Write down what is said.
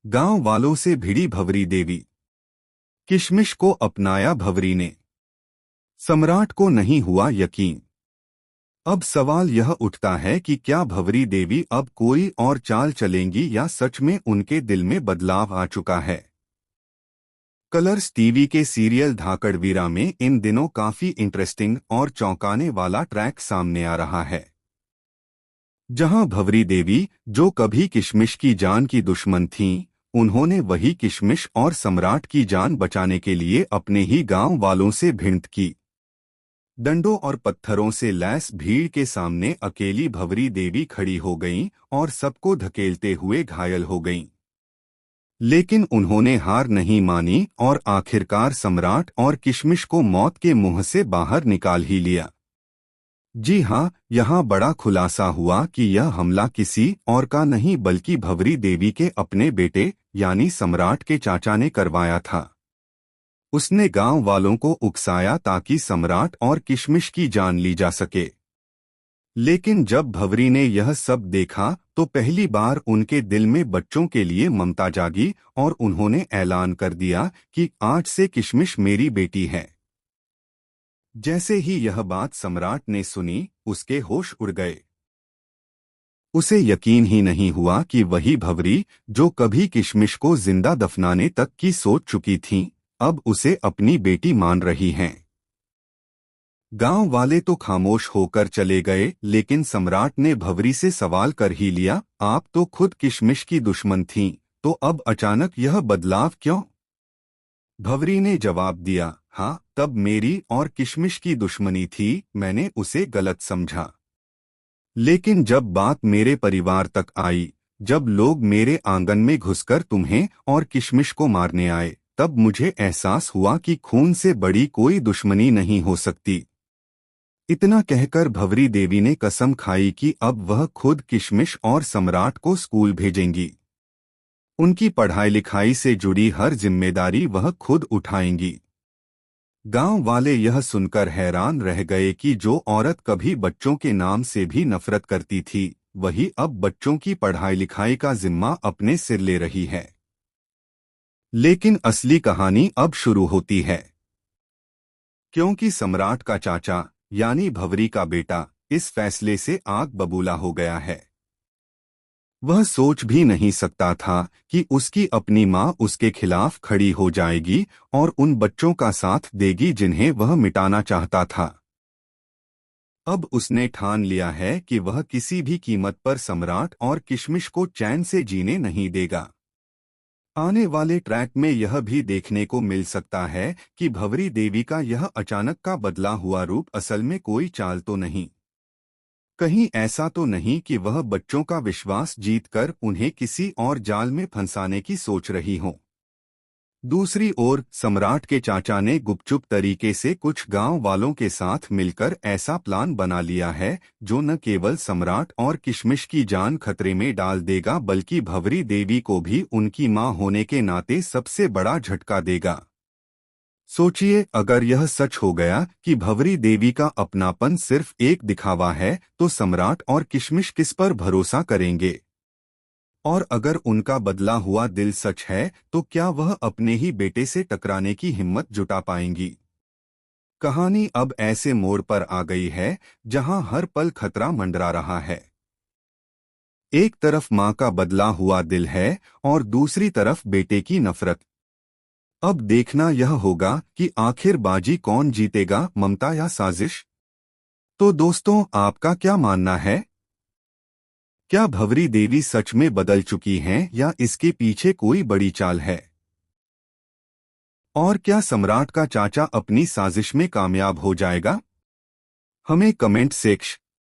गांव वालों से भिड़ी भंवरी देवी। किशमिश को अपनाया भंवरी ने। सम्राट को नहीं हुआ यकीन। अब सवाल यह उठता है कि क्या भंवरी देवी अब कोई और चाल चलेंगी या सच में उनके दिल में बदलाव आ चुका है। कलर्स टीवी के सीरियल धाकड़वीरा में इन दिनों काफी इंटरेस्टिंग और चौंकाने वाला ट्रैक सामने आ रहा है, जहां भंवरी देवी, जो कभी किशमिश की जान की दुश्मन थीं, उन्होंने वही किशमिश और सम्राट की जान बचाने के लिए अपने ही गांव वालों से भिड़ंत की। डंडों और पत्थरों से लैस भीड़ के सामने अकेली भंवरी देवी खड़ी हो गईं और सबको धकेलते हुए घायल हो गईं। लेकिन उन्होंने हार नहीं मानी और आखिरकार सम्राट और किशमिश को मौत के मुंह से बाहर निकाल ही लिया। जी हाँ, यहाँ बड़ा खुलासा हुआ कि यह हमला किसी और का नहीं बल्कि भंवरी देवी के अपने बेटे यानी सम्राट के चाचा ने करवाया था। उसने गांव वालों को उकसाया ताकि सम्राट और किशमिश की जान ली जा सके। लेकिन जब भंवरी ने यह सब देखा तो पहली बार उनके दिल में बच्चों के लिए ममता जागी और उन्होंने ऐलान कर दिया कि आज से किशमिश मेरी बेटी है। जैसे ही यह बात सम्राट ने सुनी, उसके होश उड़ गए। उसे यकीन ही नहीं हुआ कि वही भंवरी, जो कभी किशमिश को जिंदा दफनाने तक की सोच चुकी थीं, अब उसे अपनी बेटी मान रही हैं। गांव वाले तो खामोश होकर चले गए, लेकिन सम्राट ने भंवरी से सवाल कर ही लिया, आप तो खुद किशमिश की दुश्मन थीं, तो अब अचानक यह बदलाव क्यों? भंवरी ने जवाब दिया, हाँ, तब मेरी और किशमिश की दुश्मनी थी, मैंने उसे गलत समझा। लेकिन जब बात मेरे परिवार तक आई, जब लोग मेरे आंगन में घुसकर तुम्हें और किशमिश को मारने आए, तब मुझे एहसास हुआ कि खून से बड़ी कोई दुश्मनी नहीं हो सकती। इतना कहकर भंवरी देवी ने कसम खाई कि अब वह खुद किशमिश और सम्राट को स्कूल भेजेंगी। उनकी पढ़ाई लिखाई से जुड़ी हर जिम्मेदारी वह खुद उठाएंगी। गांव वाले यह सुनकर हैरान रह गए कि जो औरत कभी बच्चों के नाम से भी नफरत करती थी, वही अब बच्चों की पढ़ाई लिखाई का जिम्मा अपने सिर ले रही है। लेकिन असली कहानी अब शुरू होती है, क्योंकि सम्राट का चाचा यानी भंवरी का बेटा इस फैसले से आग बबूला हो गया है। वह सोच भी नहीं सकता था कि उसकी अपनी मां उसके खिलाफ खड़ी हो जाएगी और उन बच्चों का साथ देगी जिन्हें वह मिटाना चाहता था। अब उसने ठान लिया है कि वह किसी भी कीमत पर सम्राट और किशमिश को चैन से जीने नहीं देगा। आने वाले ट्रैक में यह भी देखने को मिल सकता है कि भंवरी देवी का यह अचानक का बदला हुआ रूप असल में कोई चाल तो नहीं। कहीं ऐसा तो नहीं कि वह बच्चों का विश्वास जीतकर उन्हें किसी और जाल में फंसाने की सोच रही हो। दूसरी ओर सम्राट के चाचा ने गुपचुप तरीके से कुछ गांव वालों के साथ मिलकर ऐसा प्लान बना लिया है जो न केवल सम्राट और किशमिश की जान खतरे में डाल देगा बल्कि भंवरी देवी को भी उनकी मां होने के नाते सबसे बड़ा झटका देगा। सोचिए, अगर यह सच हो गया कि भंवरी देवी का अपनापन सिर्फ एक दिखावा है, तो सम्राट और किशमिश किस पर भरोसा करेंगे? और अगर उनका बदला हुआ दिल सच है, तो क्या वह अपने ही बेटे से टकराने की हिम्मत जुटा पाएंगी? कहानी अब ऐसे मोड़ पर आ गई है जहां हर पल खतरा मंडरा रहा है। एक तरफ मां का बदला हुआ दिल है और दूसरी तरफ बेटे की नफरत। अब देखना यह होगा कि आखिर बाजी कौन जीतेगा, ममता या साजिश? तो दोस्तों, आपका क्या मानना है? क्या भंवरी देवी सच में बदल चुकी हैं या इसके पीछे कोई बड़ी चाल है? और क्या सम्राट का चाचा अपनी साजिश में कामयाब हो जाएगा? हमें कमेंट सेक्शन